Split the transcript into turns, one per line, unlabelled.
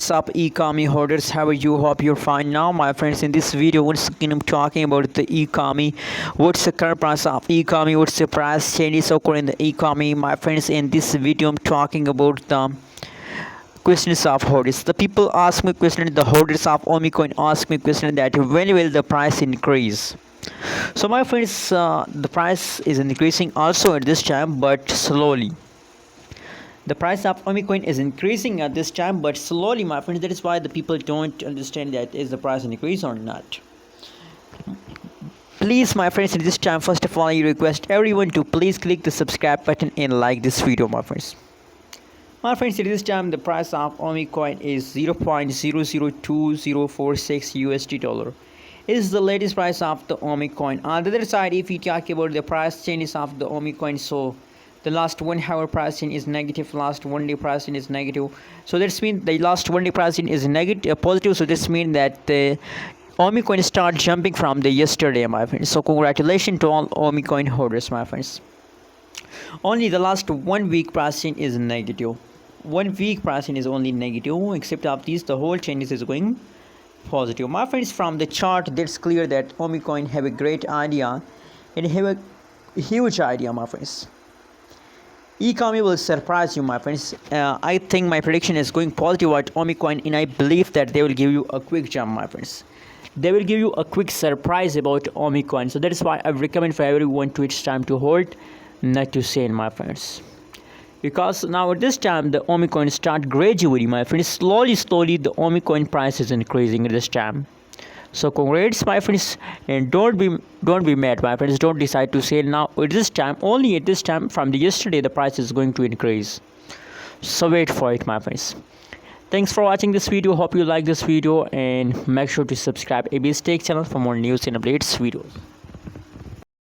What's up, Ecomi holders? How are you? Hope you're fine. Now, my friends, in this video, once again, I'm talking about the Ecomi. What's the current price of Ecomi? What's the price changes occurring in the Ecomi? My friends, in this video, I'm talking about the questions of holders. The people ask me question. The holders of Omicoin ask me question that when will the price increase? So, my friends, the price is increasing also at this time, but slowly. The price of Omicoin is increasing at this time, but slowly, my friends. That is why the people don't understand that is the price increase or not. Please, my friends, at this time, first of all, I request everyone to please click the subscribe button and like this video, my friends. My friends, at this time, the price of Omicoin is 0.002046 USD dollar. It is the latest price of the Omicoin. On the other side, if you talk about the price changes of the Omicoin, so the last 1 hour pricing is negative, last 1 day pricing is negative. So that's mean the last 1 day pricing is negative, positive. So this means that the Omicoin start jumping from the yesterday, my friends. So congratulations to all Omicoin holders, my friends. Only the last 1 week pricing is negative. 1 week pricing is only negative. Except of these, the whole changes is going positive, my friends. From the chart, that's clear that Omicoin have a great idea and have a huge idea, my friends. Ecomi will surprise you, my friends. I think my prediction is going positive at Omicoin, and I believe that they will give you a quick jump, my friends. They will give you a quick surprise about Omicoin. So that is why I recommend for everyone to it's time to hold, not to sell, my friends. Because now at this time the Omicoin start gradually, my friends. Slowly the Omicoin price is increasing at this time. So congrats, my friends, and don't be mad, my friends. Don't decide to sell now at this time. Only at this time from the yesterday the price is going to increase. So wait for it, my friends. Thanks for watching this video. Hope you like this video and make sure to subscribe ABS Tech channel for more news and updates videos.